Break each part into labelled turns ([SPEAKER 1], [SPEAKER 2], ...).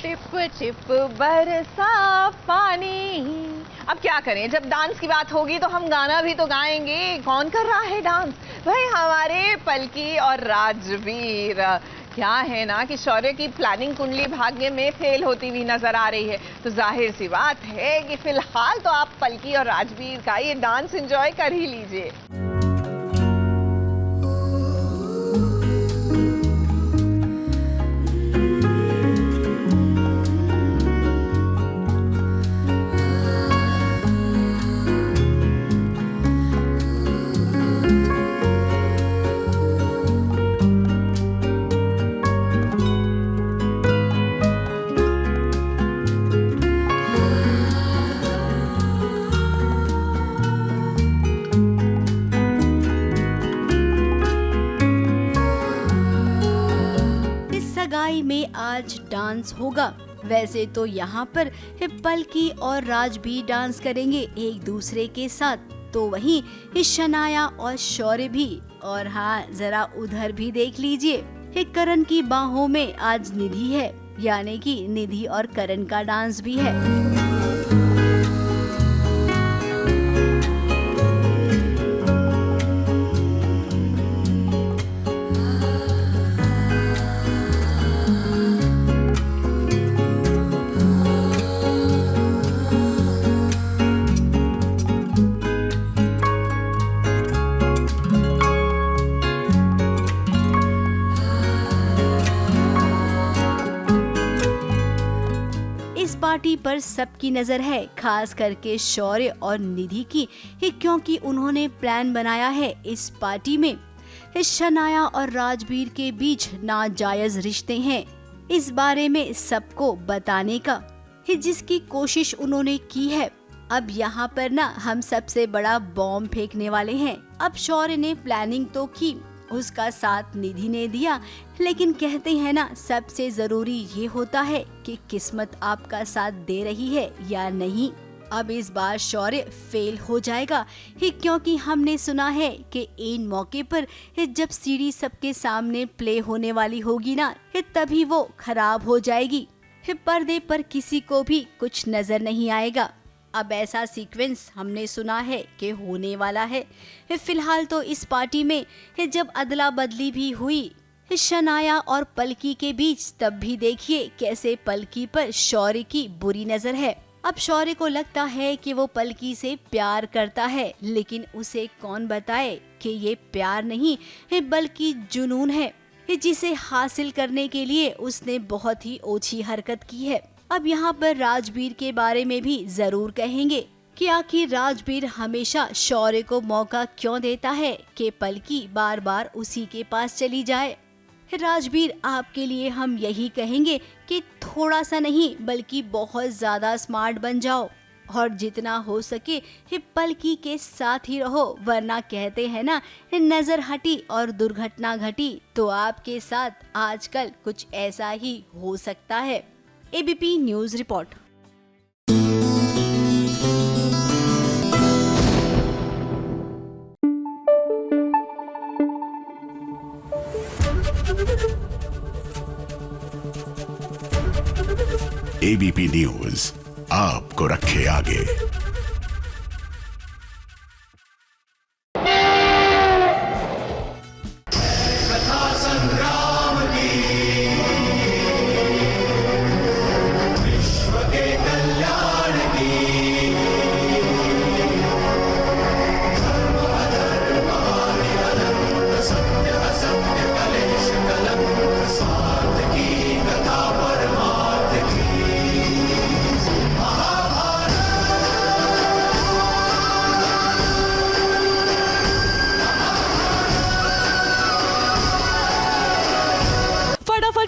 [SPEAKER 1] Tip tip बरसा पानी। अब क्या करें, जब डांस की बात होगी तो हम गाना भी तो गाएंगे। कौन कर रहा है डांस? भाई हमारे पलकी और राजवीर। क्या है ना कि शौर्य की प्लानिंग कुंडली भाग्य में फेल होती हुई नजर आ रही है, तो जाहिर सी बात है कि फिलहाल तो आप पलकी और राजवीर का ये डांस एंजॉय कर ही लीजिए।
[SPEAKER 2] में आज डांस होगा। वैसे तो यहाँ पर पलकी और राज भी डांस करेंगे एक दूसरे के साथ, तो वहीं शनाया और शौर्य भी। और हाँ, जरा उधर भी देख लीजिए, करण की बाहों में आज निधि है, यानी कि निधि और करण का डांस भी है। पार्टी पर सबकी नजर है, खास करके शौर्य और निधि की, क्योंकि उन्होंने प्लान बनाया है इस पार्टी में शनाया और राजवीर के बीच नाजायज रिश्ते हैं। इस बारे में सबको बताने का जिसकी कोशिश उन्होंने की है। अब यहाँ पर ना हम सबसे बड़ा बॉम्ब फेंकने वाले हैं। अब शौर्य ने प्लानिंग तो की, उसका साथ निधि ने दिया, लेकिन कहते हैं ना, सबसे जरूरी ये होता है कि किस्मत आपका साथ दे रही है या नहीं। अब इस बार शौर्य फेल हो जाएगा, क्योंकि हमने सुना है कि इन मौके पर जब सीढ़ी सबके सामने प्ले होने वाली होगी ना, तभी वो खराब हो जाएगी। पर्दे पर किसी को भी कुछ नजर नहीं आएगा। अब ऐसा सीक्वेंस हमने सुना है कि होने वाला है। फिलहाल तो इस पार्टी में जब अदला बदली भी हुई शनाया और पलकी के बीच, तब भी देखिए कैसे पलकी पर शौर्य की बुरी नजर है। अब शौर्य को लगता है कि वो पलकी से प्यार करता है, लेकिन उसे कौन बताए कि ये प्यार नहीं बल्कि जुनून है, जिसे हासिल करने के लिए उसने बहुत ही ओछी हरकत की है। अब यहाँ पर राजवीर के बारे में भी जरूर कहेंगे कि आखिर राजवीर हमेशा शौर्य को मौका क्यों देता है कि पलकी बार बार उसी के पास चली जाए। राजवीर, आपके लिए हम यही कहेंगे कि थोड़ा सा नहीं बल्कि बहुत ज्यादा स्मार्ट बन जाओ, और जितना हो सके पलकी के साथ ही रहो, वरना कहते हैं ना, नजर हटी और दुर्घटना घटी। तो आपके साथ आजकल कुछ ऐसा ही हो सकता है। ABP news report.
[SPEAKER 3] ABP news आपको रखे आगे।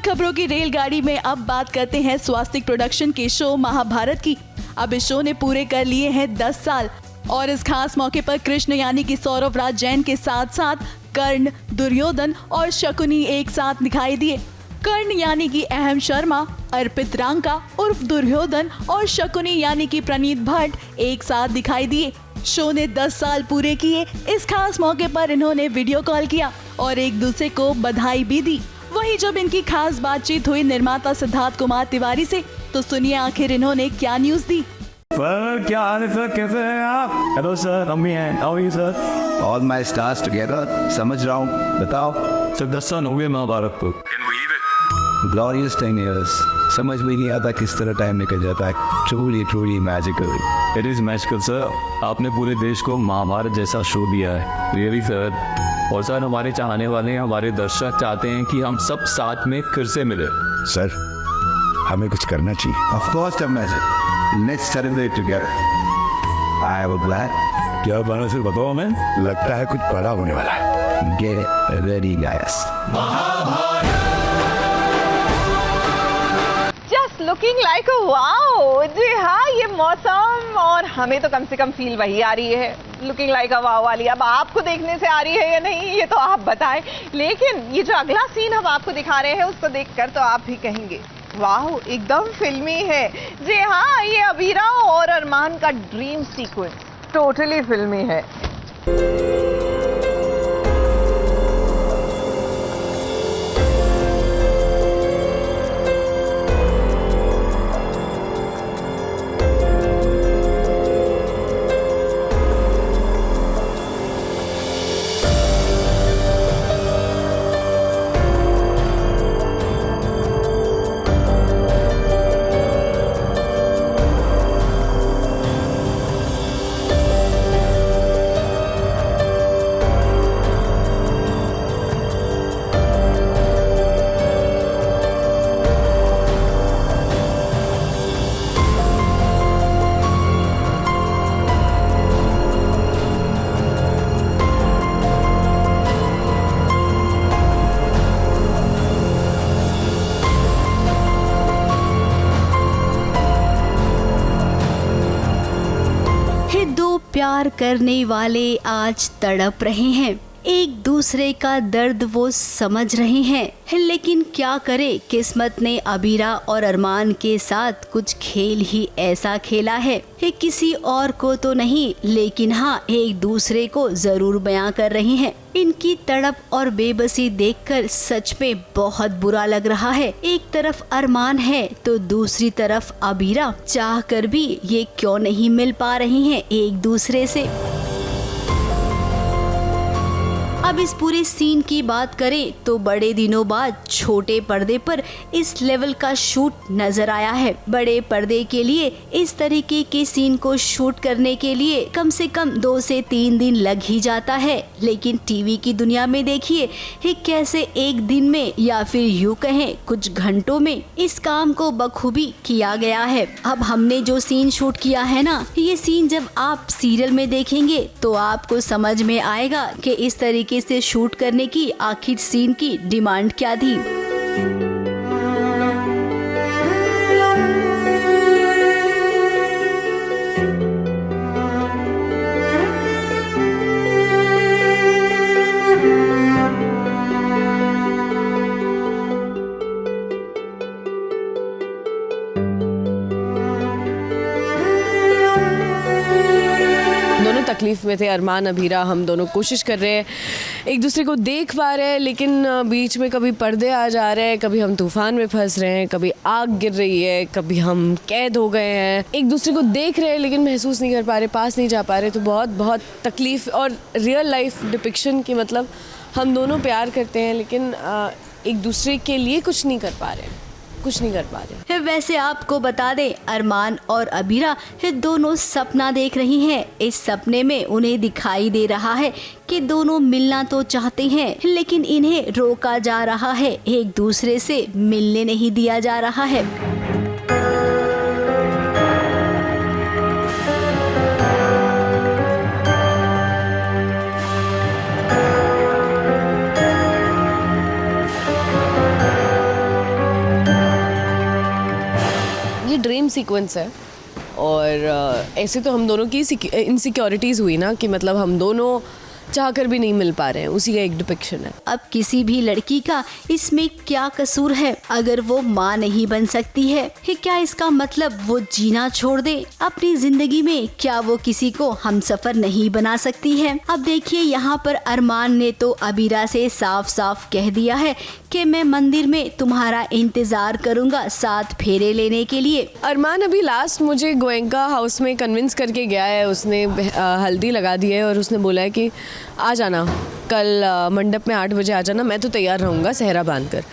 [SPEAKER 4] खबरों की रेलगाड़ी में अब बात करते हैं स्वास्तिक प्रोडक्शन के शो महाभारत की। अब इस शो ने पूरे कर लिए हैं 10 साल, और इस खास मौके पर कृष्ण यानी कि सौरभ राज जैन के साथ साथ कर्ण, दुर्योधन और शकुनी एक साथ दिखाई दिए। कर्ण यानी कि अहम शर्मा, अर्पित रांका उर्फ दुर्योधन और शकुनी यानी कि प्रणीत भट्ट एक साथ दिखाई दिए। शो ने 10 साल पूरे किए। इस खास मौके पर इन्होंने वीडियो कॉल किया और एक दूसरे को बधाई भी दी। वहीं वहीं जब इनकी खास बातचीत हुई निर्माता सिद्धार्थ कुमार तिवारी से, तो सुनिए आखिर इन्होंने क्या न्यूज दी।
[SPEAKER 5] सर क्या हाल है सर, कैसे हैं आप? हेलो सर, अम्मी हैं, how are you sir?
[SPEAKER 6] All my stars together, समझ रहा हूँ, बताओ।
[SPEAKER 5] सर 10 साल हो गए महाभारत को।
[SPEAKER 6] ग्लोरियस 10 years, समझ में नहीं आता किस तरह टाइम निकल जाता है। Truly truly magical.
[SPEAKER 5] It is magical sir, आपने पूरे देश को महाभारत जैसा शो दिया है, रियली सर। और सर हमारे चाहने वाले, हमारे दर्शक चाहते हैं कि हम सब साथ में फिर से मिले।
[SPEAKER 3] सर हमें कुछ करना चाहिए।
[SPEAKER 6] Of course the magic, let's celebrate together. I am glad.
[SPEAKER 5] क्या बना सर, बताओ हमें।
[SPEAKER 3] लगता है कुछ बड़ा होने वाला है।
[SPEAKER 6] Get ready guys.
[SPEAKER 1] Looking like wow. जी हाँ, ये मौसम और हमें तो कम से कम फील वही आ रही है, लुकिंग लाइक अ वाओ वाली। अब आपको देखने से आ रही है या नहीं ये तो आप बताएं, लेकिन ये जो अगला सीन हम आपको दिखा रहे हैं उसको देखकर तो आप भी कहेंगे वाओ, एकदम फिल्मी है। जी हाँ, ये अबीरा और अरमान का ड्रीम सीक्वेंस टोटली फिल्मी है।
[SPEAKER 2] प्यार करने वाले आज तड़प रहे हैं, एक दूसरे का दर्द वो समझ रहे हैं, लेकिन क्या करे, किस्मत ने अबीरा और अरमान के साथ कुछ खेल ही ऐसा खेला है कि किसी और को तो नहीं, लेकिन हाँ एक दूसरे को जरूर बयां कर रही हैं। इनकी तड़प और बेबसी देखकर सच में बहुत बुरा लग रहा है। एक तरफ अरमान है तो दूसरी तरफ अबीरा, चाह कर भी ये क्यों नहीं मिल पा रही हैं एक दूसरे से। अब इस पूरे सीन की बात करें तो बड़े दिनों बाद छोटे पर्दे पर इस लेवल का शूट नजर आया है। बड़े पर्दे के लिए इस तरीके के सीन को शूट करने के लिए कम से कम 2 से 3 दिन लग ही जाता है, लेकिन टीवी की दुनिया में देखिए कि कैसे एक दिन में या फिर यूं कहें कुछ घंटों में इस काम को बखूबी किया गया है। अब हमने जो सीन शूट किया है ना, ये सीन जब आप सीरियल में देखेंगे तो आपको समझ में आएगा कि इस तरीके से शूट करने की आखिर सीन की डिमांड क्या थी।
[SPEAKER 7] तकलीफ में थे अरमान अबीरा, हम दोनों कोशिश कर रहे हैं, एक दूसरे को देख पा रहे हैं, लेकिन बीच में कभी पर्दे आ जा रहे हैं, कभी हम तूफान में फंस रहे हैं, कभी आग गिर रही है, कभी हम कैद हो गए हैं। एक दूसरे को देख रहे हैं लेकिन महसूस नहीं कर पा रहे, पास नहीं जा पा रहे। तो बहुत तकलीफ और रियल लाइफ डिपिक्शन की, मतलब हम दोनों प्यार करते हैं लेकिन एक दूसरे के लिए कुछ नहीं कर पा रहे, कुछ नहीं कर पा रहे।
[SPEAKER 2] वैसे आपको बता दें, अरमान और अबीरा दोनों सपना देख रही हैं। इस सपने में उन्हें दिखाई दे रहा है कि दोनों मिलना तो चाहते हैं, लेकिन इन्हें रोका जा रहा है, एक दूसरे से मिलने नहीं दिया जा रहा है।
[SPEAKER 7] ड्रीम सीक्वेंस है और ऐसे तो हम दोनों की इनसिक्योरिटीज़ हुई ना कि मतलब हम दोनों चाहकर भी नहीं मिल पा रहे हैं, उसी का एक डिपिक्शन है।
[SPEAKER 2] अब किसी भी लड़की का इसमें क्या कसूर है अगर वो माँ नहीं बन सकती है? क्या इसका मतलब वो जीना छोड़ दे अपनी जिंदगी में? क्या वो किसी को हमसफर नहीं बना सकती है? अब देखिए यहाँ पर अरमान ने तो अबीरा से साफ साफ कह दिया है कि मैं मंदिर में तुम्हारा इंतजार करूंगा 7 फेरे लेने के लिए।
[SPEAKER 7] अरमान अभी लास्ट मुझे गोयंका हाउस में कन्विंस करके गया है, उसने हल्दी लगा दी है और उसने बोला है कि आ जाना कल मंडप में 8 बजे आ जाना, मैं तो तैयार रहूँगा सेहरा बांध कर।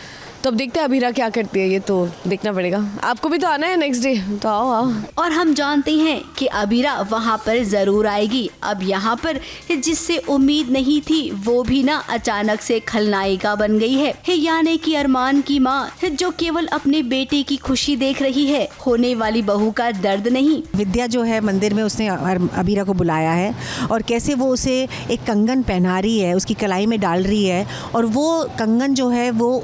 [SPEAKER 7] तो अब देखते हैं अबीरा क्या करती है, ये तो देखना पड़ेगा। आपको भी तो आना है नेक्स्ट डे, तो आओ।
[SPEAKER 2] और हम जानते हैं कि अबीरा वहाँ पर जरूर आएगी। अब यहाँ पर जिससे उम्मीद नहीं थी वो भी ना अचानक से खलनायिका बन गई है, यानी कि अरमान की माँ जो केवल अपने बेटे की खुशी देख रही है, होने वाली बहू का दर्द नहीं।
[SPEAKER 8] विद्या जो है मंदिर में उसने अबीरा को बुलाया है और कैसे वो उसे एक कंगन पहना रही है, उसकी कलाई में डाल रही है, और वो कंगन जो है वो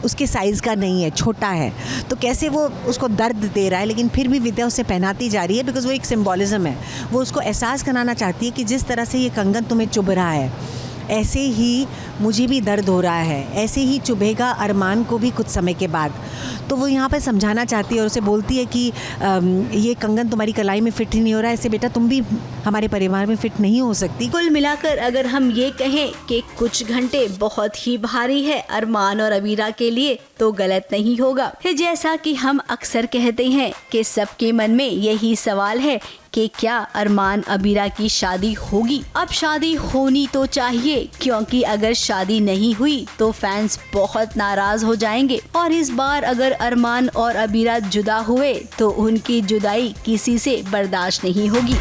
[SPEAKER 8] उसके साइज़ का नहीं है, छोटा है, तो कैसे वो उसको दर्द दे रहा है, लेकिन फिर भी विद्या उसे पहनाती जा रही है बिकॉज़ वो एक सिंबॉलिज्म है। वो उसको एहसास कराना चाहती है कि जिस तरह से ये कंगन तुम्हें चुभ रहा है, ऐसे ही मुझे भी दर्द हो रहा है, ऐसे ही चुभेगा अरमान को भी कुछ समय के बाद। तो वो यहाँ पर समझाना चाहती है और उसे बोलती है कि ये कंगन तुम्हारी कलाई में फिट ही नहीं हो रहा है, ऐसे बेटा तुम भी हमारे परिवार में फिट नहीं हो सकती।
[SPEAKER 2] कुल मिलाकर अगर हम ये कहें कि कुछ घंटे बहुत ही भारी है अरमान और अबीरा के लिए, तो गलत नहीं होगा। जैसा कि हम अक्सर कहते हैं कि सबके मन में यही सवाल है कि क्या अरमान अबीरा की शादी होगी? अब शादी होनी तो चाहिए, क्योंकि अगर शादी नहीं हुई तो फैंस बहुत नाराज हो जाएंगे, और इस बार अगर अरमान और अबीरा जुदा हुए तो उनकी जुदाई किसी से बर्दाश्त नहीं होगी।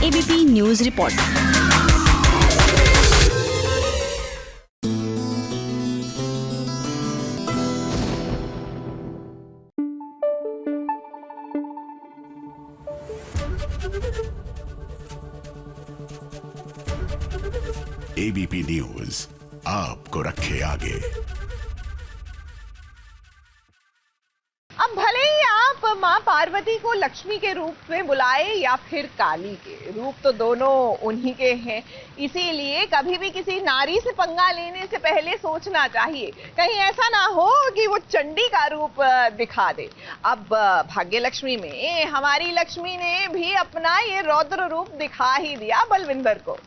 [SPEAKER 2] ABP news report.
[SPEAKER 3] ABP news आपको रखे आगे।
[SPEAKER 1] अब भले ही आप माँ पार्वती को लक्ष्मी के रूप में बुलाए या फिर काली के, रूप तो दोनों उन्हीं के हैं। इसीलिए कभी भी किसी नारी से पंगा लेने से पहले सोचना चाहिए, कहीं ऐसा ना हो कि वो चंडी का रूप दिखा दे। अब भाग्य लक्ष्मी में हमारी लक्ष्मी ने भी अपना ये रौद्र रूप दिखा ही दिया बलविंदर को।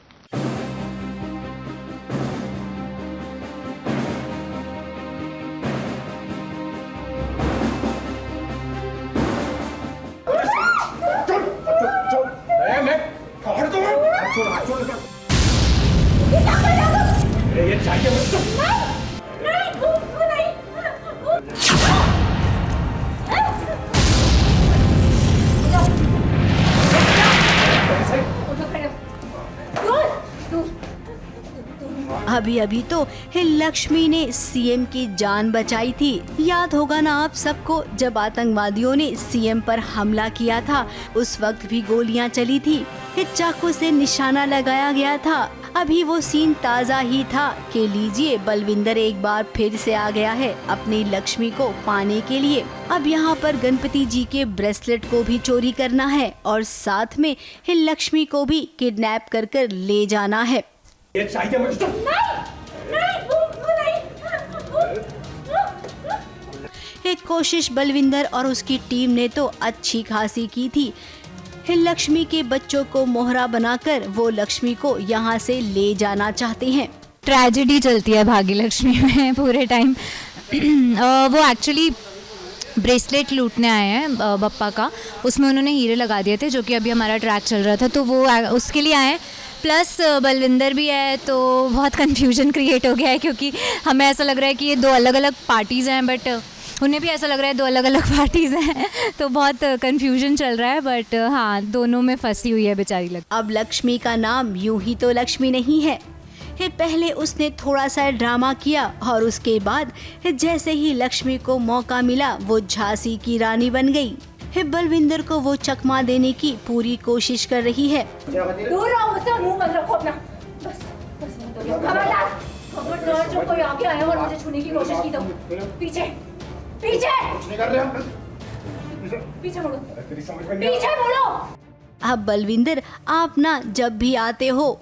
[SPEAKER 2] अभी तो लक्ष्मी ने सीएम की जान बचाई थी। याद होगा ना आप सबको, जब आतंकवादियों ने सीएम पर हमला किया था उस वक्त भी गोलियां चली थी, चाकू से निशाना लगाया गया था। अभी वो सीन ताज़ा ही था कि लीजिए बलविंदर एक बार फिर से आ गया है अपनी लक्ष्मी को पाने के लिए। अब यहाँ पर गणपति जी के ब्रेसलेट को भी चोरी करना है और साथ में लक्ष्मी को भी किडनैप कर ले जाना है।
[SPEAKER 9] ये चाहिए मुझे।
[SPEAKER 2] एक कोशिश बलविंदर और उसकी टीम ने तो अच्छी खासी की थी। लक्ष्मी के बच्चों को मोहरा बनाकर वो लक्ष्मी को यहाँ से ले जाना चाहते हैं।
[SPEAKER 10] ट्रेजेडी चलती है भाग्य लक्ष्मी में पूरे टाइम। वो एक्चुअली ब्रेसलेट लूटने आए हैं बप्पा का, उसमें उन्होंने हीरे लगा दिए थे, जो कि अभी हमारा ट्रैक चल रहा था, तो वो उसके लिए आए हैं। प्लस बलविंदर भी है, तो बहुत कन्फ्यूजन क्रिएट हो गया है, क्योंकि हमें ऐसा लग रहा है कि ये 2 अलग अलग पार्टीज़ हैं, बट उन्हें भी ऐसा लग रहा है 2 अलग अलग पार्टीज़ हैं, तो बहुत कन्फ्यूजन चल रहा है। बट हाँ, दोनों में फंसी हुई है बेचारी।
[SPEAKER 2] अब लक्ष्मी का नाम यूं ही तो लक्ष्मी नहीं है। पहले उसने थोड़ा सा ड्रामा किया और उसके बाद जैसे ही लक्ष्मी को मौका मिला वो झांसी की रानी बन गई। बलविंदर को वो चकमा देने की पूरी कोशिश कर रही है।
[SPEAKER 11] दूर रहो मुझसे, मुंह बंद रखो अपना। बस खबरदार, जो कोई आगे आया और मुझे छूने की कोशिश की तो पीछे पीछे।
[SPEAKER 9] कुछ नहीं कर रहे हम।
[SPEAKER 11] पीछे मुड़ो, पीछे मुड़ो।
[SPEAKER 2] अब बलविंदर, आप ना जब भी आते हो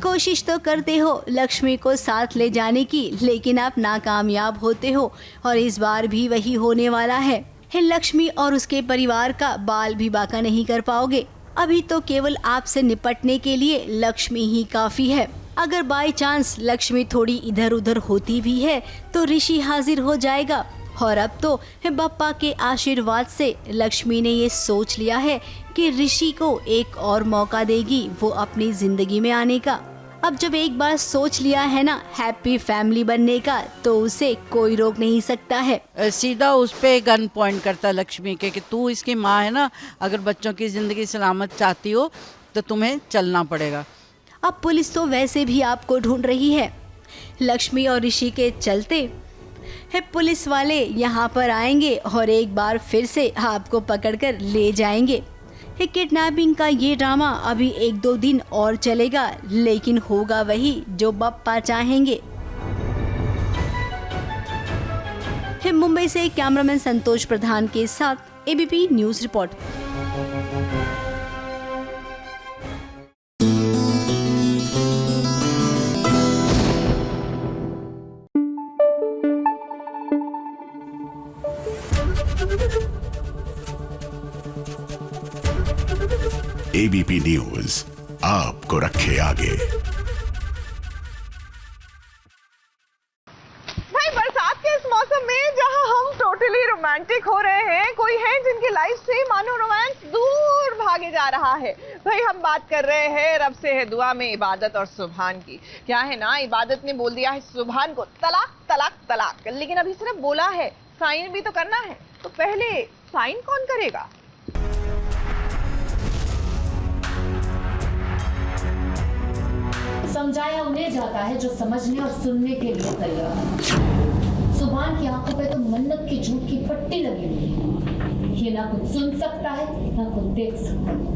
[SPEAKER 2] कोशिश तो करते हो लक्ष्मी को साथ ले जाने की, लेकिन आप नाकामयाब होते हो और इस बार भी वही होने वाला है। लक्ष्मी और उसके परिवार का बाल भी बाका नहीं कर पाओगे। अभी तो केवल आपसे निपटने के लिए लक्ष्मी ही काफी है। अगर बाय चांस लक्ष्मी थोड़ी इधर उधर होती भी है तो ऋषि हाजिर हो जाएगा। और अब तो बप्पा के आशीर्वाद से लक्ष्मी ने ये सोच लिया है कि ऋषि को एक और मौका देगी वो अपनी जिंदगी में आने का। अब जब एक बार सोच लिया है ना हैप्पी फैमिली बनने का, तो उसे कोई रोक नहीं सकता है।
[SPEAKER 9] सीधा उस पे गन पॉइंट करता लक्ष्मी के कि तू इसकी माँ है ना, अगर बच्चों की जिंदगी सलामत चाहती हो तो तुम्हें चलना पड़ेगा।
[SPEAKER 2] अब पुलिस तो वैसे भी आपको ढूंढ रही है। लक्ष्मी और ऋषि के चलते पुलिस वाले यहाँ पर आएंगे और एक बार फिर से आपको पकड़कर ले जाएंगे। किडनैपिंग का ये ड्रामा अभी 1-2 दिन और चलेगा, लेकिन होगा वही जो बप्पा चाहेंगे। मुंबई से कैमरामैन संतोष प्रधान के साथ ABP news report.
[SPEAKER 3] ABP news आपको रखे आगे।
[SPEAKER 1] भाई बरसात के इस मौसम में जहां हम टोटली रोमांटिक हो रहे हैं, कोई है जिनकी लाइफ से मानो रोमांस दूर भागे जा रहा है। भाई हम बात कर रहे हैं रब से है दुआ में इबादत और सुभान की। क्या है ना, इबादत ने बोल दिया है सुभान को तलाक तलाक तलाक, लेकिन अभी सिर्फ बोला है, साइन भी तो करना है। तो पहले साइन कौन करेगा?
[SPEAKER 11] समझाया उन्हें जाता है जो समझने और सुनने के लिए तैयार है। सुभान की आंखों पे तो मन्नत की झूठ की पट्टी लगी हुई है। ये ना कुछ सुन सकता है ना कुछ देख सकता है।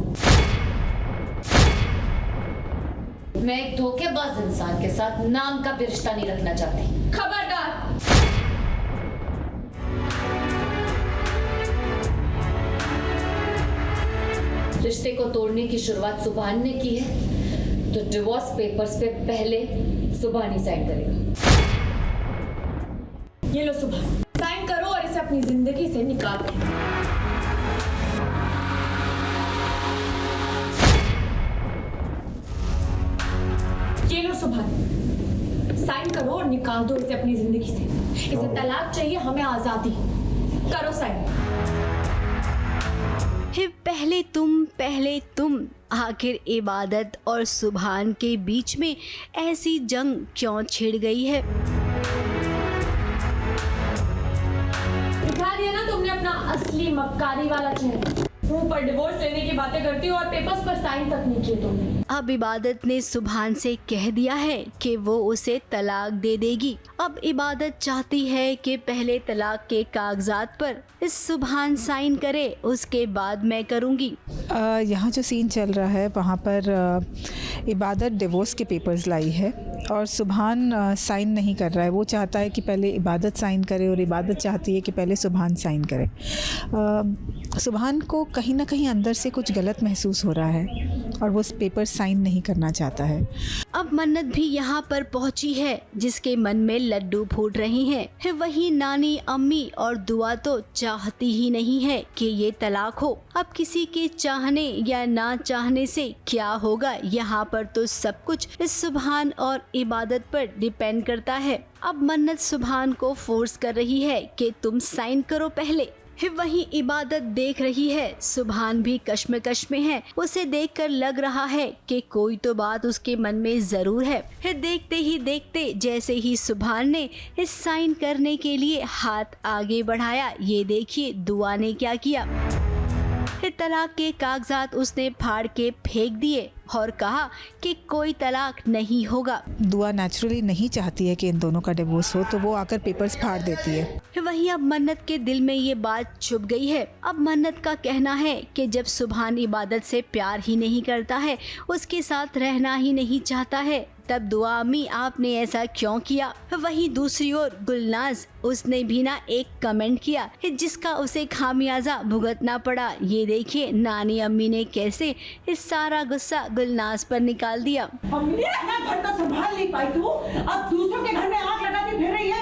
[SPEAKER 11] मैं एक धोखेबाज इंसान के साथ नाम का भी रिश्ता नहीं रखना चाहती। खबरदार। रिश्ते को तोड़ने की शुरुआत सुभान ने की है, तो डिवोर्स पेपर्स पे पहले सुभान ही साइन करेगा। ये लो सुभान, साइन करो और इसे अपनी जिंदगी से निकाल दो। ये लो सुभान, साइन करो और निकाल दो इसे अपनी जिंदगी से। इसे तलाक चाहिए, हमें आजादी। करो साइन।
[SPEAKER 2] पहले तुम आखिर इबादत और सुभान के बीच में ऐसी जंग क्यों छिड़ गई है?
[SPEAKER 11] दिखा दिया ना तुमने अपना असली मक्कारी वाला चेहरा। मुंह पर डिवोर्स लेने की बातें करती हो और पेपर्स पर साइन तक नहीं किए तुमने।
[SPEAKER 2] अब इबादत ने सुभान से कह दिया है कि वो उसे तलाक दे देगी। अब इबादत चाहती है कि पहले तलाक के कागजात पर इस सुभान साइन करे, उसके बाद मैं करूँगी।
[SPEAKER 12] यहाँ जो सीन चल रहा है वहाँ पर इबादत डिवोर्स के पेपर्स लाई है और सुभान साइन नहीं कर रहा है। वो चाहता है कि पहले इबादत साइन करे और इबादत चाहती है कि पहले सुभान साइन करे। सुभान को कहीं ना कहीं अंदर से कुछ गलत महसूस हो रहा है और वो पेपर साइन नहीं करना चाहता है।
[SPEAKER 2] अब मन्नत भी यहाँ पर पहुँची है, जिसके मन में लड्डू फूट रही हैं। वही नानी, अम्मी और दुआ तो चाहती ही नहीं है कि ये तलाक हो। अब किसी के चाहने या ना चाहने से क्या होगा, यहाँ पर तो सब कुछ इस सुभान और इबादत पर डिपेंड करता है। अब मन्नत सुभान को फोर्स कर रही है कि तुम साइन करो पहले। वही इबादत देख रही है, सुभान भी कश्मकश में है। उसे देखकर लग रहा है कि कोई तो बात उसके मन में जरूर है। देखते ही देखते जैसे ही सुभान ने इस साइन करने के लिए हाथ आगे बढ़ाया, ये देखिए दुआ ने क्या किया। तलाक के कागजात उसने फाड़ के फेंक दिए और कहा कि कोई तलाक नहीं होगा।
[SPEAKER 12] दुआ नेचुरली नहीं चाहती है कि इन दोनों का डिवोर्स हो, तो वो आकर पेपर्स फाड़ देती है।
[SPEAKER 2] वहीं अब मन्नत के दिल में ये बात छुप गई है। अब मन्नत का कहना है कि जब सुभान इबादत से प्यार ही नहीं करता है, उसके साथ रहना ही नहीं चाहता है, तब दुआ अम्मी आपने ऐसा क्यों किया। वहीं दूसरी ओर गुलनाज, उसने भी ना एक कमेंट किया जिसका उसे खामियाजा भुगतना पड़ा। ये देखिए नानी अम्मी ने कैसे इस सारा गुस्सा गुलनाज पर निकाल दिया।
[SPEAKER 13] अम्मी अपना घर तो संभाल नहीं पाई तू, अब दूसरों के घर में आग लगाती फिर रही है।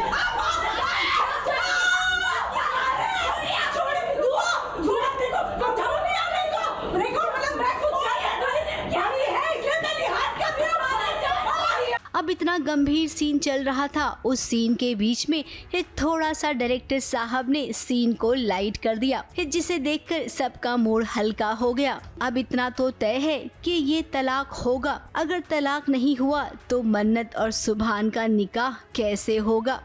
[SPEAKER 2] अब इतना गंभीर सीन चल रहा था, उस सीन के बीच में एक थोड़ा सा डायरेक्टर साहब ने सीन को लाइट कर दिया, जिसे देखकर सबका मूड हल्का हो गया। अब इतना तो तय है कि ये तलाक होगा। अगर तलाक नहीं हुआ तो मन्नत और सुभान का निकाह कैसे होगा?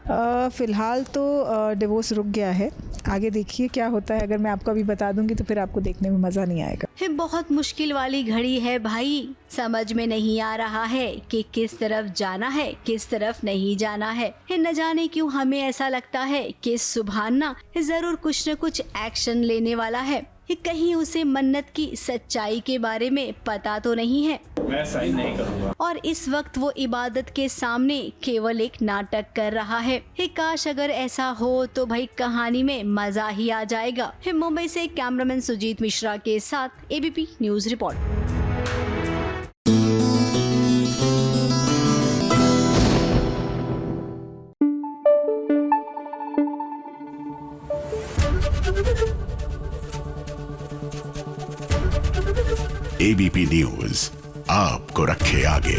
[SPEAKER 12] फिलहाल तो डिवोर्स रुक गया है, आगे देखिए क्या होता है। अगर मैं आपको अभी बता दूंगी तो फिर आपको देखने में मजा नहीं आएगा।
[SPEAKER 2] बहुत मुश्किल वाली घड़ी है भाई, समझ में नहीं आ रहा है कि किस तरफ जाना है किस तरफ नहीं जाना है। न जाने क्यों हमें ऐसा लगता है कि सुभान ना जरूर कुछ न कुछ एक्शन लेने वाला है। कहीं उसे मन्नत की सच्चाई के बारे में पता तो नहीं है।
[SPEAKER 5] मैं साइन नहीं करूँगा।
[SPEAKER 2] और इस वक्त वो इबादत के सामने केवल एक नाटक कर रहा है। काश अगर ऐसा हो तो भाई कहानी में मजा ही आ जाएगा। मुंबई से कैमरामैन सुजीत मिश्रा के साथ ABP news report.
[SPEAKER 3] ABP news आपको रखे आगे।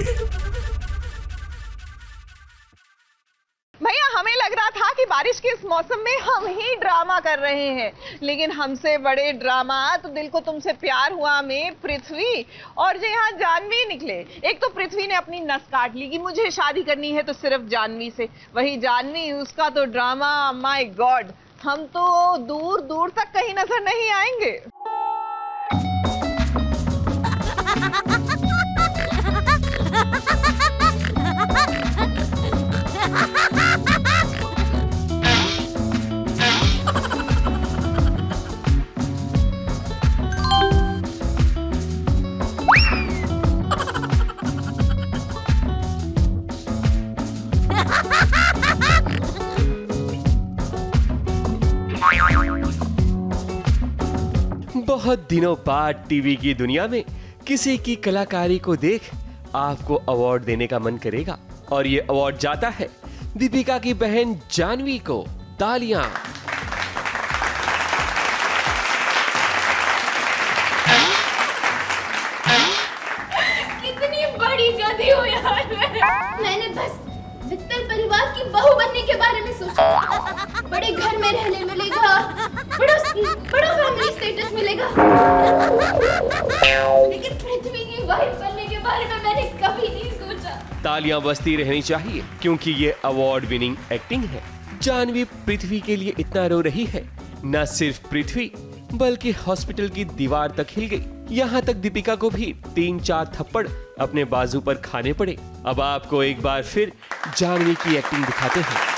[SPEAKER 1] भैया हमें लग रहा था कि बारिश के इस मौसम में हम ही ड्रामा कर रहे हैं, लेकिन हमसे बड़े ड्रामा तो दिल को तुमसे प्यार हुआ में पृथ्वी और जो यहाँ जानवी निकले। एक तो पृथ्वी ने अपनी नस काट ली कि मुझे शादी करनी है तो सिर्फ जानवी से। वही जानवी, उसका तो ड्रामा, माय गॉड, हम तो दूर दूर तक कहीं नजर नहीं आएंगे।
[SPEAKER 14] बहुत दिनों बाद टीवी की दुनिया में किसी की कलाकारी को देख आपको अवार्ड देने का मन करेगा, और ये अवार्ड जाता है दीपिका की बहन जानवी को। तालियां।
[SPEAKER 11] कितनी बड़ी गधी हो यार। मैंने बस मित्तल परिवार की बहू बनने के बारे में सोचा। बड़े घर में रहने मिलेगा, बड़ा फैमिली स्टेटस मिलेगा, लेकिन पृथ्वी की वाइफ बनने के बारे में मैंने कभी नहीं सोचा।
[SPEAKER 14] तालियां बजती रहनी चाहिए क्योंकि ये अवार्ड विनिंग एक्टिंग है। जानवी पृथ्वी के लिए इतना रो रही है, न सिर्फ पृथ्वी बल्कि हॉस्पिटल की दीवार तक हिल गई। यहाँ तक दीपिका को भी 3-4 थप्पड़ अपने बाजू पर खाने पड़े। अब आपको एक बार फिर जानवी की एक्टिंग दिखाते हैं।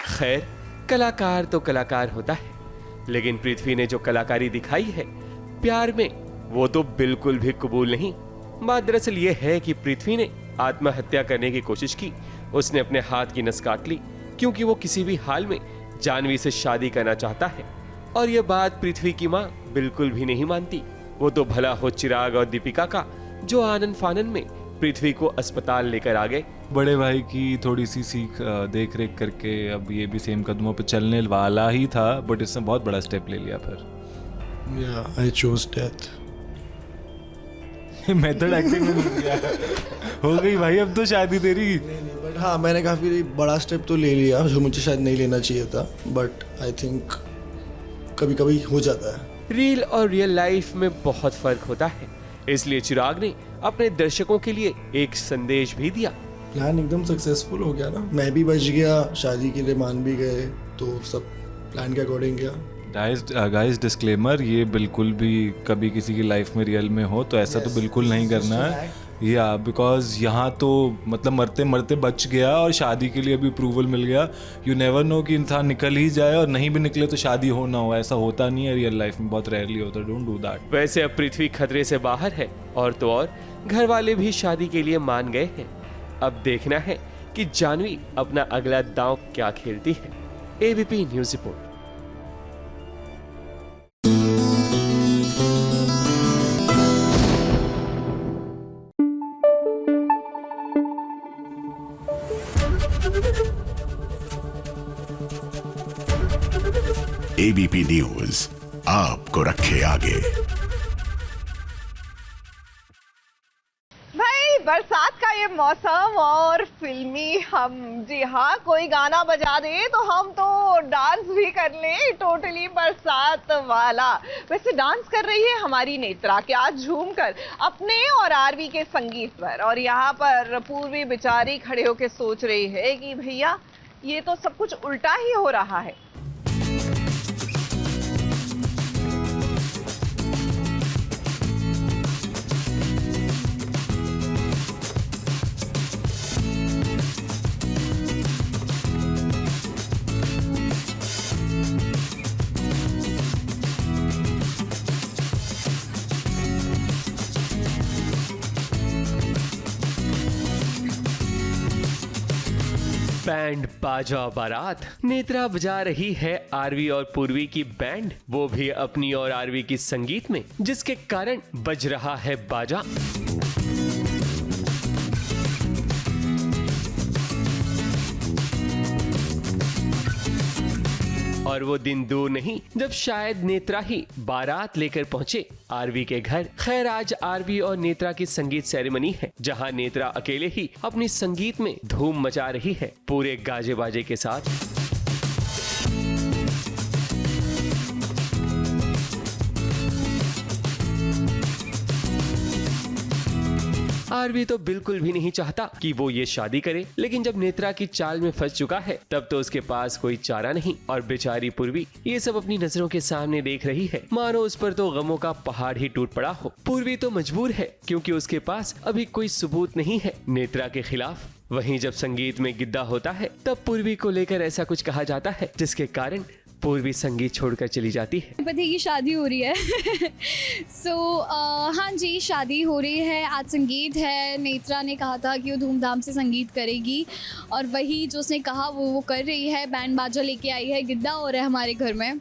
[SPEAKER 14] खैर, कलाकार तो कलाकार होता है, लेकिन पृथ्वी ने जो कलाकारी दिखाई है प्यार में, वो तो बिल्कुल भी कबूल नहीं। बात दरअसल ये है कि पृथ्वी ने आत्महत्या करने की कोशिश की। उसने अपने हाथ की नस काट ली क्योंकि वो किसी भी हाल में जानवी से शादी करना चाहता है, और ये बात पृथ्वी की माँ बिल्कुल भी नहीं मानती। वो तो भला हो चिराग और दीपिका का, जो आनन फानन में पृथ्वी को अस्पताल लेकर आ गए।
[SPEAKER 15] बड़े भाई की थोड़ी सी सीख देख रेख करके अब ये भी सेम कदमों पे चलने वाला ही था, बट इसने बहुत बड़ा स्टेप ले लिया फिर।
[SPEAKER 16] I chose death.
[SPEAKER 15] Method acting में हो गई भाई, अब तो शादी तेरी।
[SPEAKER 16] बट हाँ, मैंने काफ़ी बड़ा स्टेप तो ले लिया जो मुझे शायद नहीं लेना चाहिए था, बट आई थिंक कभी कभी हो जाता है।
[SPEAKER 14] रियल और रियल लाइफ में बहुत फर्क होता है, इसलिए चिराग ने अपने दर्शकों के लिए एक संदेश भी दिया।
[SPEAKER 16] प्लान एकदम सक्सेसफुल हो गया ना, मैं भी बच गया, शादी के लिए मान भी गए, तो सब प्लान के अकॉर्डिंग गया।
[SPEAKER 15] गाइस डिस्क्लेमर, ये बिल्कुल भी कभी किसी की लाइफ में रियल में हो तो ऐसा तो बिल्कुल नहीं करना है। या बिकॉज यहाँ तो मतलब मरते मरते बच गया और शादी के लिए अभी अप्रूवल मिल गया. यू नेवर नो कि इंसान निकल ही जाए और नहीं भी निकले तो शादी हो ना हो. ऐसा होता नहीं है रियल लाइफ में, बहुत रेयरली होता है. Don't do that.
[SPEAKER 14] वैसे अब पृथ्वी खतरे से बाहर है और तो और घर वाले भी शादी के लिए मान गए हैं. अब देखना है कि जानवी अपना अगला दांव क्या खेलती है. ABP news report.
[SPEAKER 3] ABP news आपको रखे आगे.
[SPEAKER 1] भाई बरसात का ये मौसम और फिल्मी हम, जी हाँ, कोई गाना बजा दे तो हम तो डांस भी कर लें, टोटली बरसात वाला. वैसे डांस कर रही है हमारी नेत्रा क्या झूमकर अपने और आरवी के संगीत पर. और यहाँ पर पूर्वी बेचारी खड़े होकर सोच रही है कि भैया ये तो सब कुछ उल्टा ही हो रहा है.
[SPEAKER 14] बैंड बाजा बारात. नेत्रा बजा रही है आरवी और पूर्वी की बैंड, वो भी अपनी और आरवी की संगीत में, जिसके कारण बज रहा है बाजा. और वो दिन दूर नहीं जब शायद नेत्रा ही बारात लेकर पहुंचे आरवी के घर. खैर आज आरवी और नेत्रा की संगीत सेरेमनी है, जहां नेत्रा अकेले ही अपनी संगीत में धूम मचा रही है पूरे गाजे बाजे के साथ. आरवी तो बिल्कुल भी नहीं चाहता कि वो ये शादी करे, लेकिन जब नेत्रा की चाल में फंस चुका है तब तो उसके पास कोई चारा नहीं. और बेचारी पूर्वी ये सब अपनी नजरों के सामने देख रही है, मानो उस पर तो गमों का पहाड़ ही टूट पड़ा हो. पूर्वी तो मजबूर है क्योंकि उसके पास अभी कोई सबूत नहीं है नेत्रा के खिलाफ. वहीं जब संगीत में गिद्दा होता है तब पूर्वी को लेकर ऐसा कुछ कहा जाता है जिसके कारण पूर्वी संगीत छोड़कर चली जाती है.
[SPEAKER 17] पति की शादी हो रही है. हाँ जी, शादी हो रही है, आज संगीत है. नेत्रा ने कहा था कि वो धूमधाम से संगीत करेगी और वही जो उसने कहा वो कर रही है. बैंड बाजा लेके आई है, गिद्दा हो रहा है हमारे घर में.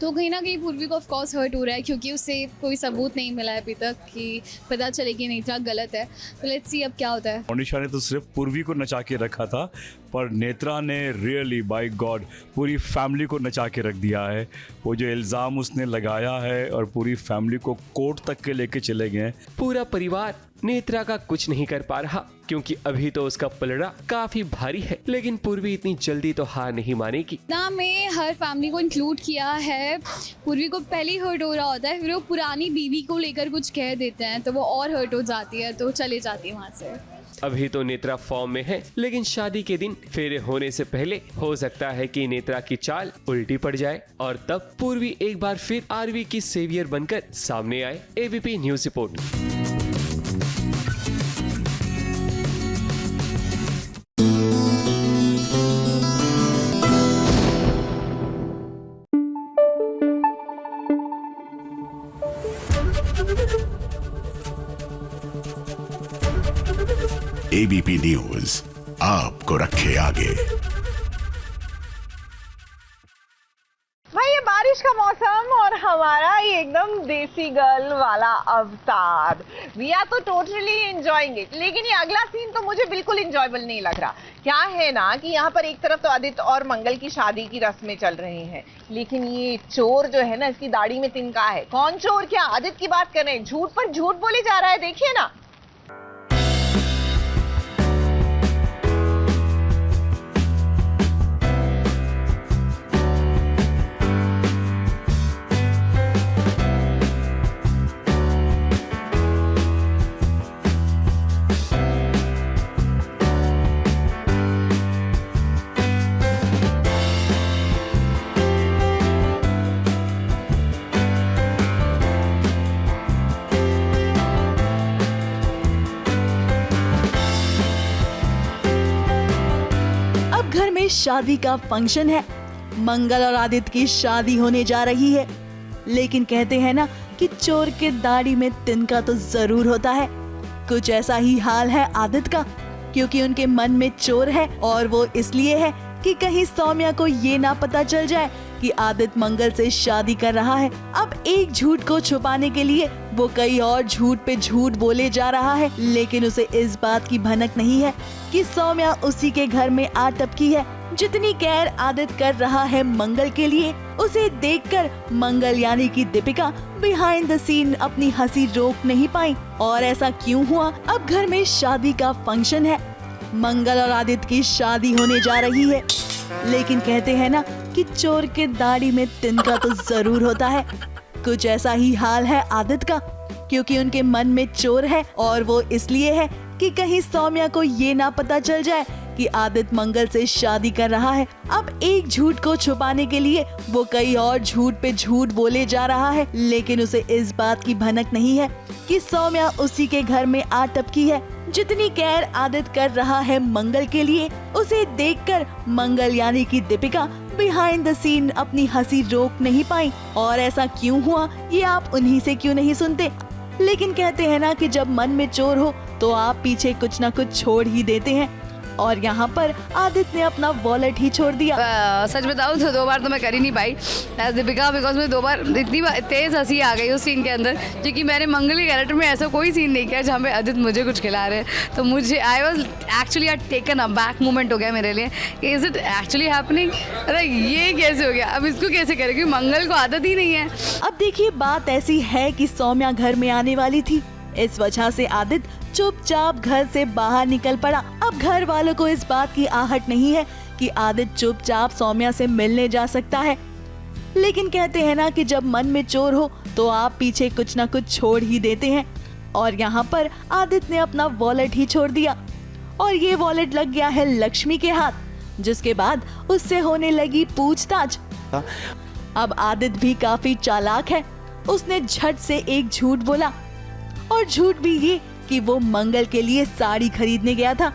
[SPEAKER 17] तो कहीं ना कहीं पूर्वी को ऑफ कोर्स हर्ट हो रहा है क्योंकि उसे कोई सबूत नहीं मिला है अभी तक कि पता चले कि नेत्रा गलत है. तो लेट्स सी अब क्या होता है.
[SPEAKER 18] मोनिशा ने तो सिर्फ पूर्वी को नचा के रखा था, पर नेत्रा ने रियली बाय गॉड पूरी फैमिली को नचा के रख दिया है. वो जो इल्ज़ाम उसने लगाया है और पूरी फैमिली को कोर्ट तक के लेके चले गए.
[SPEAKER 14] पूरा परिवार नेत्रा का कुछ नहीं कर पा रहा क्योंकि अभी तो उसका पलड़ा काफी भारी है, लेकिन पूर्वी इतनी जल्दी तो हार नहीं मानेगी.
[SPEAKER 17] ना में हर फैमिली को इंक्लूड किया है. पूर्वी को पहले ही हर्ट हो रहा होता है, फिर वो पुरानी बीवी को लेकर कुछ कह देते हैं तो वो और हर्ट हो जाती है, तो चले जाती है वहाँ से.
[SPEAKER 14] अभी तो नेत्रा फॉर्म में है, लेकिन शादी के दिन फेरे होने से पहले हो सकता है कि नेत्रा की चाल उल्टी पड़ जाए और तब पूर्वी एक बार फिर आरवी की सेवियर बनकर सामने आए. ABP news report.
[SPEAKER 3] ABP news आपको रखे आगे.
[SPEAKER 1] भाई ये बारिश का मौसम और हमारा ये एकदम देसी गर्ल वाला अवतार, वी आर तो टोटली एंजॉयिंग इट. लेकिन ये अगला सीन तो मुझे बिल्कुल एंजॉयबल नहीं लग रहा. क्या है ना कि यहाँ पर एक तरफ तो आदित्य और मंगल की शादी की रस्में चल रही हैं, लेकिन ये चोर जो है ना, इसकी दाढ़ी में तिनका है. कौन चोर? क्या आदित्य की बात कर रहे हैं? झूठ पर झूठ बोले जा रहा है, देखिए ना.
[SPEAKER 4] में शादी का फंक्शन है। मंगल और आदित्य की शादी होने जा रही है, लेकिन कहते हैं ना कि चोर के दाढ़ी में तिनका तो जरूर होता है। कुछ ऐसा ही हाल है आदित्य का, क्योंकि उनके मन में चोर है और वो इसलिए है कि कहीं सौम्या को ये ना पता चल जाए कि आदित्य मंगल से शादी कर रहा है। अब एक झूठ को छुपाने के लिए वो कई और झूठ पे झूठ बोले जा रहा है, लेकिन उसे इस बात की भनक नहीं है कि सौम्या उसी के घर में आ टपकी है। जितनी केयर आदित्य कर रहा है मंगल के लिए, उसे देखकर मंगल यानी कि दीपिका बिहाइंड द सीन अपनी हंसी रोक नहीं पाई। और ऐसा क्यों हुआ? अब घर में शादी का फंक्शन है, मंगल और आदित्य की शादी होने जा रही है, लेकिन कहते हैं ना कि चोर के दाढ़ी में तिनका तो जरूर होता है। कुछ ऐसा ही हाल है आदित्य का, क्योंकि उनके मन में चोर है और वो इसलिए है कि कहीं सौम्या को ये ना पता चल जाए कि आदित्य मंगल से शादी कर रहा है। अब एक झूठ को छुपाने के लिए वो कई और झूठ पे झूठ बोले जा रहा है, लेकिन उसे इस बात की भनक नहीं है कि सौम्या उसी के घर में आ टपकी है। जितनी केयर आदित्य कर रहा है मंगल के लिए, उसे देखकर मंगल यानी कि दीपिका बिहाइंड द सीन अपनी हंसी रोक नहीं पाई। और ऐसा क्यों हुआ ये आप उन्हीं से क्यों नहीं सुनते? लेकिन कहते हैं ना कि जब मन में चोर हो तो आप पीछे कुछ ना कुछ छोड़ ही देते हैं, और यहाँ पर आदित्य ने अपना वॉलेट ही छोड़ दिया।
[SPEAKER 7] सच बताऊँ तो 2 बार तो मैं कर ही नहीं पाई एज दीपिका, बिकॉज मुझे 2 बार इतनी तेज हंसी आ गई उस सीन के अंदर, क्योंकि मैंने मंगल के कैरेक्टर में ऐसा कोई सीन नहीं किया जहाँ पे आदित्य मुझे कुछ खिला रहे हैं। तो मुझे I was actually taken a back moment हो गया मेरे लिए, इज इट एक्चुअली हैपनिंग? अरे ये कैसे हो गया? अब इसको कैसे करें, क्योंकि मंगल को आदत ही नहीं है।
[SPEAKER 4] अब देखिए, बात ऐसी है कि सौम्या घर में आने वाली थी, इस वजह से आदित्य चुपचाप घर से बाहर निकल पड़ा। अब घर वालों को इस बात की आहट नहीं है कि आदित्य चुपचाप सौम्या से मिलने जा सकता है, लेकिन कहते हैं ना कि जब मन में चोर हो तो आप पीछे कुछ ना कुछ छोड़ ही देते हैं। और यहाँ पर आदित्य ने अपना वॉलेट ही छोड़ दिया, और ये वॉलेट लग गया है लक्ष्मी के हाथ, जिसके बाद उससे होने लगी पूछताछ। अब आदित्य भी काफी चालाक है, उसने झट से एक झूठ बोला, और झूठ भी ये कि वो मंगल के लिए साड़ी खरीदने गया था।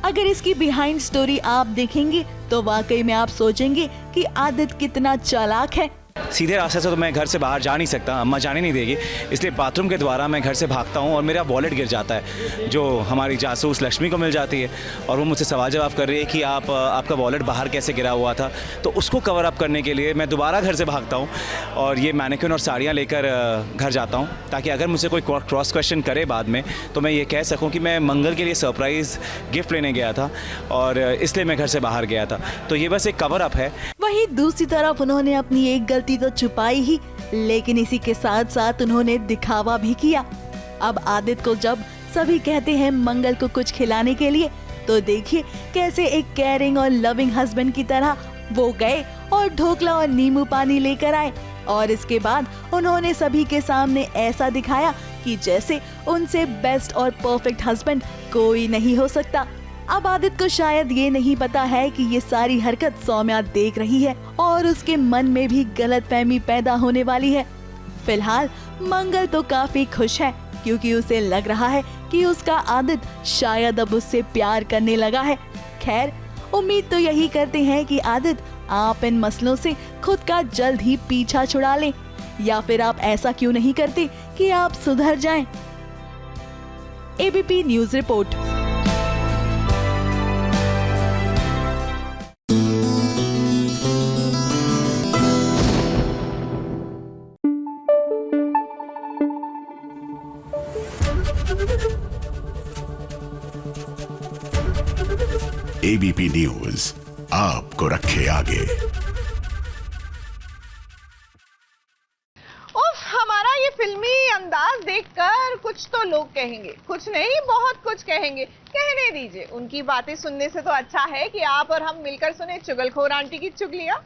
[SPEAKER 4] अगर इसकी बिहाइंड स्टोरी आप देखेंगे तो वाकई में आप सोचेंगे कि आदित्य कितना चालाक है।
[SPEAKER 19] सीधे रास्ते से तो मैं घर से बाहर जा नहीं सकता, अम्मा जाने नहीं देगी, इसलिए बाथरूम के द्वारा मैं घर से भागता हूँ और मेरा वॉलेट गिर जाता है, जो हमारी जासूस लक्ष्मी को मिल जाती है, और वो मुझसे सवाल जवाब कर रही है कि आपका वॉलेट बाहर कैसे गिरा हुआ था। तो उसको कवर अप करने के लिए मैं दोबारा घर से भागता हूँ और ये मैनिक्विन और साड़ियाँ लेकर घर जाता हूँ, ताकि अगर मुझसे कोई क्रॉस क्वेश्चन करे बाद में तो मैं ये कह सकूँ कि मैं मंगल के लिए सरप्राइज़ गिफ्ट लेने गया था और इसलिए मैं घर से बाहर गया था। तो ये बस एक कवर अप है।
[SPEAKER 4] वहीं दूसरी तरफ उन्होंने अपनी एक गलती तो छुपाई ही, लेकिन इसी के साथ साथ उन्होंने दिखावा भी किया। अब आदित्य को जब सभी कहते हैं मंगल को कुछ खिलाने के लिए, तो देखिए कैसे एक केयरिंग और लविंग हस्बैंड की तरह वो गए और ढोकला और नींबू पानी लेकर आए, और इसके बाद उन्होंने सभी के सामने ऐसा दिखाया कि जैसे उनसे बेस्ट और परफेक्ट हस्बैंड कोई नहीं हो सकता। अब आदित्य को शायद ये नहीं पता है कि ये सारी हरकत सौम्या देख रही है और उसके मन में भी गलतफहमी पैदा होने वाली है। फिलहाल मंगल तो काफी खुश है, क्योंकि उसे लग रहा है कि उसका आदित्य शायद अब उससे प्यार करने लगा है। खैर, उम्मीद तो यही करते हैं कि आदित्य आप इन मसलों से खुद का जल्द ही पीछा छुड़ा लें, या फिर आप ऐसा क्यों नहीं करते कि आप सुधर जाएं। ABP news report.
[SPEAKER 3] ABP news आपको रखे आगे।
[SPEAKER 1] हमारा ये फिल्मी अंदाज देखकर कुछ तो लोग कहेंगे, कुछ नहीं बहुत कुछ कहेंगे, कहने दीजिए। उनकी बातें सुनने से तो अच्छा है कि आप और हम मिलकर सुने चुगलखोर आंटी की चुगलियां।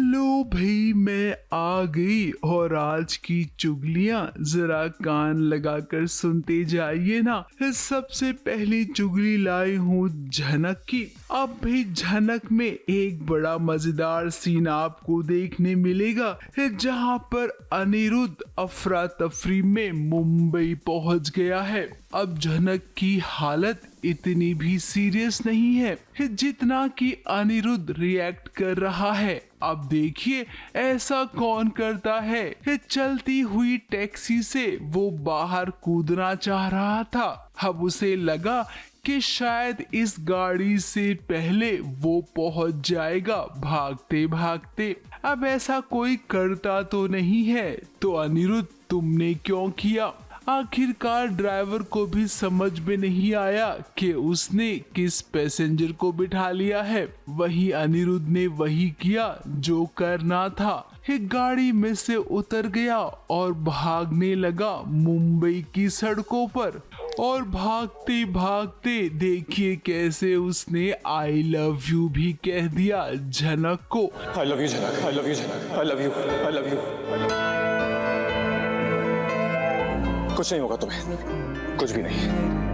[SPEAKER 20] लो भाई मैं आ गई और आज की चुगलियां जरा कान लगाकर सुनते जाइए ना। सबसे पहली चुगली लाई हूँ झनक की। अब भाई झनक में एक बड़ा मजेदार सीन आपको देखने मिलेगा जहां पर अनिरुद्ध अफरा तफरी में मुंबई पहुंच गया है। अब झनक की हालत इतनी भी सीरियस नहीं है जितना कि अनिरुद्ध रिएक्ट कर रहा है। अब देखिए ऐसा कौन करता है। चलती हुई टैक्सी से वो बाहर कूदना चाह रहा था। अब उसे लगा कि शायद इस गाड़ी से पहले वो पहुंच जाएगा भागते भागते। अब ऐसा कोई करता तो नहीं है, तो अनिरुद्ध तुमने क्यों किया? आखिरकार ड्राइवर को भी समझ में नहीं आया कि उसने किस पैसेंजर को बिठा लिया है। वही अनिरुद्ध ने वही किया जो करना था। एक गाड़ी में से उतर गया और भागने लगा मुंबई की सड़कों पर। और भागते भागते देखिए कैसे उसने आई लव यू भी कह दिया झनक को।
[SPEAKER 21] आई लव यू झनक, आई लव यू झनक, I love you, I love you. कुछ नहीं होगा तुम्हें, कुछ भी नहीं।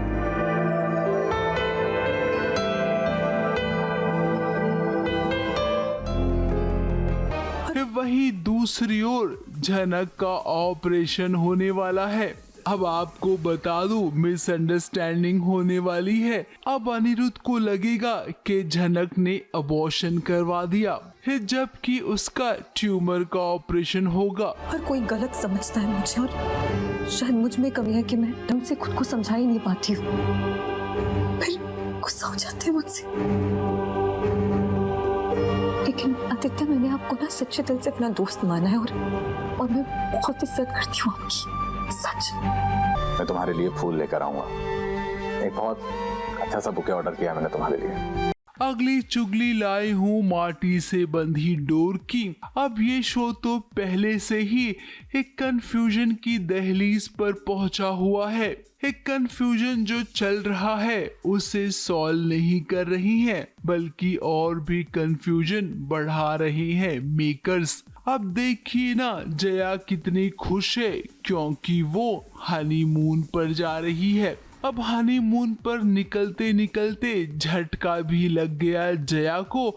[SPEAKER 20] वहीं दूसरी ओर झनक का ऑपरेशन होने वाला है। अब आपको बता दूं मिसअंडरस्टैंडिंग होने वाली है। अब अनिरुद्ध को लगेगा कि झनक ने अबॉर्शन करवा दिया है जबकि उसका ट्यूमर का ऑपरेशन होगा।
[SPEAKER 22] हर कोई गलत समझता है मुझे और शायद मुझ में कमी है कि मैं ढंग से खुद को समझा ही नहीं पाती हूँ। फिर गुस्सा हो जाते हैं मुझसे। लेकिन आदित्य मैंने आपको ना सच्चे दिल से अपना दोस्त माना है और मैं बहुत इज्जत करती हूँ आपकी, सच।
[SPEAKER 21] मैं तुम्हारे लिए फूल लेकर आऊंगा। एक बहुत अच्छा सा बुके ऑर्डर किया मैंने तुम्हारे लिए।
[SPEAKER 20] अगली चुगली लाई हूँ माटी से बंधी डोर की। अब ये शो तो पहले से ही एक कंफ्यूजन की दहलीज पर पहुंचा हुआ है। एक कंफ्यूजन जो चल रहा है उसे सॉल्व नहीं कर रही हैं, बल्कि और भी कंफ्यूजन बढ़ा रहे हैं मेकर्स। अब देखिए ना जया कितनी खुश है क्योंकि वो हनीमून पर जा रही है। अब हनीमून पर निकलते निकलते झटका भी लग गया जया को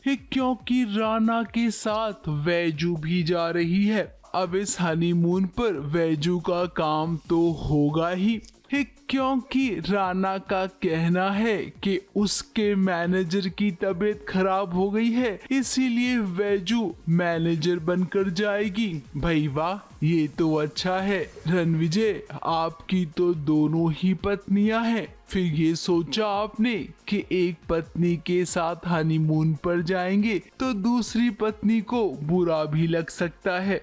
[SPEAKER 20] क्योंकि राना के साथ वैजू भी जा रही है। अब इस हनीमून पर वैजू का काम तो होगा ही क्योंकि राना का कहना है कि उसके मैनेजर की तबीयत खराब हो गई है, इसीलिए वैजू मैनेजर बनकर जाएगी। भाई वाह, ये तो अच्छा है। रणविजय, आपकी तो दोनों ही पत्नियां हैं। फिर ये सोचा आपने कि एक पत्नी के साथ हनीमून पर जाएंगे तो दूसरी पत्नी को बुरा भी लग सकता है।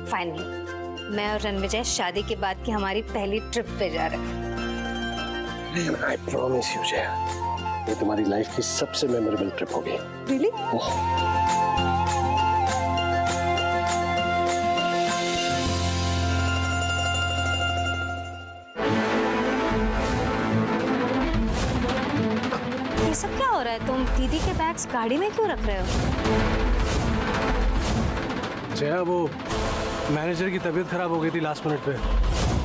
[SPEAKER 23] फाइनली मैं और रणविजय शादी के बाद की हमारी पहली ट्रिप पे जा रहे हैं।
[SPEAKER 21] I promise you जया, ये तुम्हारी लाइफ की सबसे मेमोरेबल ट्रिप होगी।
[SPEAKER 23] Really? ये सब क्या हो रहा है? तुम दीदी के बैग्स गाड़ी में क्यों रख रहे हो?
[SPEAKER 21] जया, वो मैनेजर की तबीयत खराब हो गई थी लास्ट मिनट पे,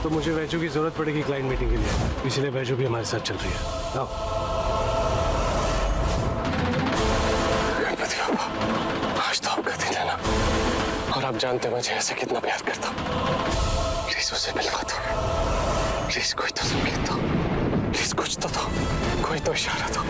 [SPEAKER 21] तो मुझे वैजू की जरूरत पड़ेगी क्लाइंट मीटिंग के लिए, इसलिए वैजू भी हमारे साथ चल रही है। आओ। गणपति बाबा, आज तो आपका दिन है ना, और आप जानते हैं मुझे ऐसे कितना प्यार करता हूँ। प्लीज उसे मिलवा दो, प्लीज कोई तो संकेत दो, प्लीज कुछ तो दो, कोई तो इशारा दो।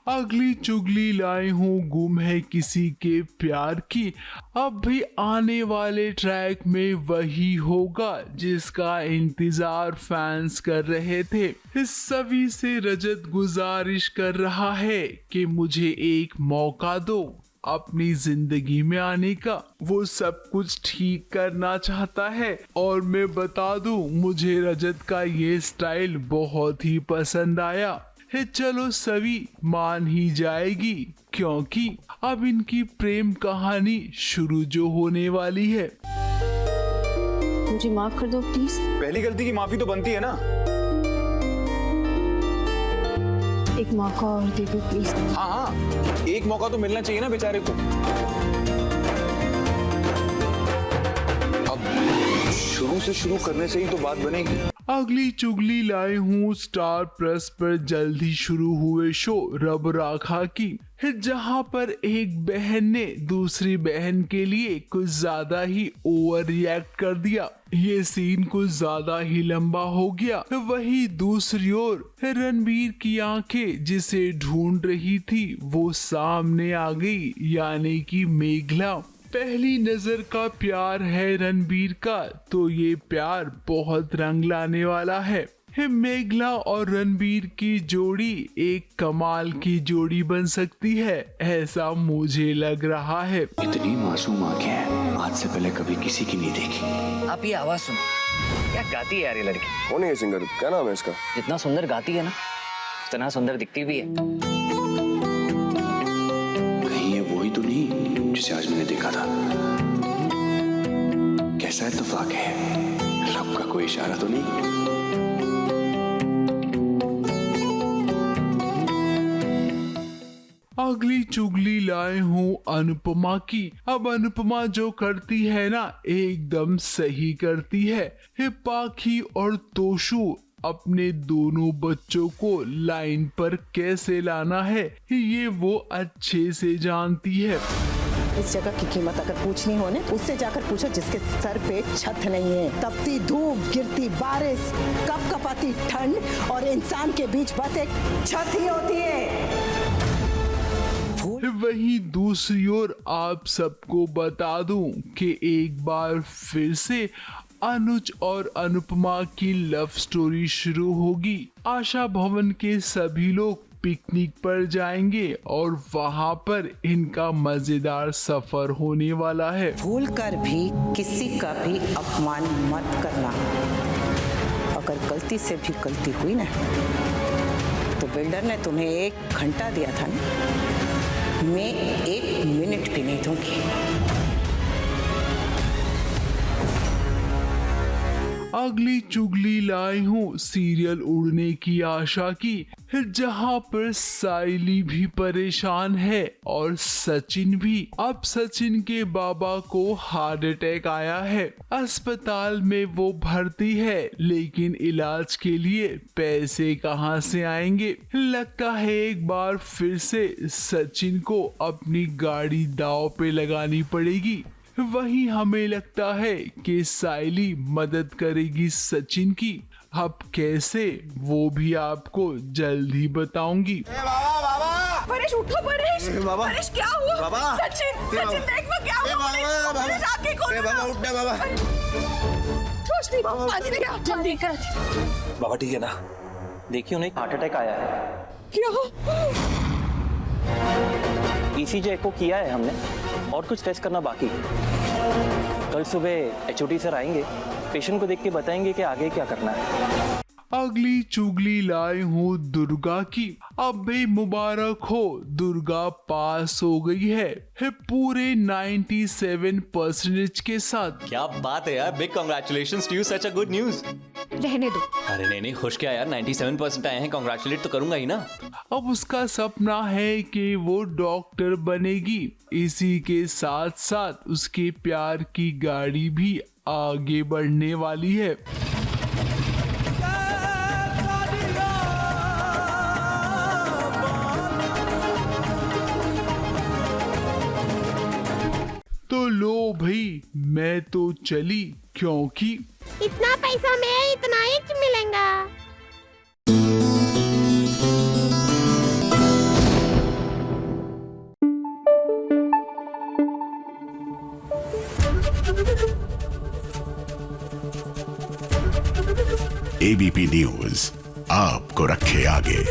[SPEAKER 20] अगली चुगली लाए हूँ गुम है किसी के प्यार की। अब भी आने वाले ट्रैक में वही होगा जिसका इंतजार फैंस कर रहे थे। इस सभी से रजत गुजारिश कर रहा है कि मुझे एक मौका दो अपनी जिंदगी में आने का। वो सब कुछ ठीक करना चाहता है और मैं बता दूं मुझे रजत का ये स्टाइल बहुत ही पसंद आया। चलो सभी मान ही जाएगी क्योंकि अब इनकी प्रेम कहानी शुरू जो होने वाली है।
[SPEAKER 23] मुझे माफ कर दो प्लीज।
[SPEAKER 24] पहली गलती की माफी तो बनती है ना।
[SPEAKER 22] एक मौका और दे दो प्लीज।
[SPEAKER 6] हाँ हाँ, एक मौका तो मिलना चाहिए ना बेचारे को। अब शुरू से शुरू करने से ही तो बात बनेगी।
[SPEAKER 20] अगली चुगली लाए हूँ स्टार प्लस पर जल्द ही शुरू हुए शो रब राखा की, जहां पर एक बहन ने दूसरी बहन के लिए कुछ ज्यादा ही ओवर रिएक्ट कर दिया। ये सीन कुछ ज्यादा ही लंबा हो गया। वहीं दूसरी ओर रणबीर की आंखें जिसे ढूंढ रही थी वो सामने आ गई, यानी कि मेघला। पहली नजर का प्यार है रणबीर का, तो ये प्यार बहुत रंग लाने वाला है। मेघला और रणबीर की जोड़ी एक कमाल की जोड़ी बन सकती है, ऐसा मुझे लग रहा है।
[SPEAKER 8] इतनी मासूम आंखें हैं, आज से पहले कभी किसी की नहीं देखी।
[SPEAKER 10] आप ये आवाज सुनो, क्या गाती है यार ये लड़की।
[SPEAKER 21] कौन है ये सिंगर, क्या नाम है इसका?
[SPEAKER 10] जितना सुंदर गाती है ना, उतना सुंदर दिखती भी है।
[SPEAKER 8] कहीं ये वही तो नहीं जिसे आज मैंने देखा था। कैसा इत्तेफाक है, रब का कोई इशारा तो नहीं?
[SPEAKER 20] अगली चुगली लाए हूँ अनुपमा की। अब अनुपमा जो करती है ना एकदम सही करती है। पाखी और तोशु अपने दोनों बच्चों को लाइन पर कैसे लाना है ये वो अच्छे से जानती है।
[SPEAKER 13] इस जगह की कीमत अगर पूछनी हो ना, उससे जाकर पूछो जिसके सर पे छत नहीं है। तपती धूप, गिरती बारिश, कपकपाती ठंड और इंसान के बीच बस एक छत ही होती है।
[SPEAKER 20] वहीं दूसरी ओर आप सबको बता दूं कि एक बार फिर से अनुज और अनुपमा की लव स्टोरी शुरू होगी। आशा भवन के सभी लोग पिकनिक पर जाएंगे और वहां पर इनका मजेदार सफर होने वाला है।
[SPEAKER 13] भूल कर भी किसी का भी अपमान मत करना। अगर गलती से भी गलती हुई ना, तो बिल्डर ने तुम्हें 1 घंटा दिया था ना, मैं 1 मिनट भी नहीं दूंगी।
[SPEAKER 20] अगली चुगली लाई हूँ सीरियल उड़ने की आशा की, जहाँ पर साइली भी परेशान है और सचिन भी। अब सचिन के बाबा को हार्ट अटैक आया है, अस्पताल में वो भर्ती है, लेकिन इलाज के लिए पैसे कहाँ से आएंगे। लगता है एक बार फिर से सचिन को अपनी गाड़ी दांव पे लगानी पड़ेगी। वहीं हमें लगता है कि साइली मदद करेगी सचिन की। अब कैसे वो भी आपको जल्द ही बताऊंगी।
[SPEAKER 13] परेश उठो परेश।
[SPEAKER 21] बाबा।
[SPEAKER 13] परेश क्या हुआ?
[SPEAKER 21] बाबा।
[SPEAKER 13] सचिन देख वो क्या हुआ? परेश आंखें खोलो।
[SPEAKER 21] बाबा उठना बाबा।
[SPEAKER 13] रोशनी पानी लेके आओ जल्दी कर।
[SPEAKER 24] बाबा ठीक है ना? देखिए उन्हें हार्ट अटैक आया है।
[SPEAKER 13] क्या?
[SPEAKER 24] ECG एको किया है हमने और कुछ टेस्ट करना बाकी है। कल सुबह HOD सर आएंगे, पेशेंट को देख के बताएंगे कि आगे क्या करना है।
[SPEAKER 20] अगली चुगली लाए हूँ दुर्गा की। अब भी मुबारक हो, दुर्गा पास हो गई है पूरे 97% के साथ।
[SPEAKER 25] क्या बात है यार, big congratulations to you, such a good news.
[SPEAKER 22] रहने दो।
[SPEAKER 25] अरे नहीं खुश क्या यार, 97% आए हैं, कांग्रेचुलेट तो करूंगा ही ना।
[SPEAKER 20] अब उसका सपना है कि वो डॉक्टर बनेगी। इसी के साथ साथ उसके प्यार की गाड़ी भी आगे बढ़ने वाली है। तो लो भाई, मैं तो चली, क्योंकि
[SPEAKER 26] इतना पैसा में इतना ही मिलेगा।
[SPEAKER 3] ABP न्यूज आपको रखे आगे।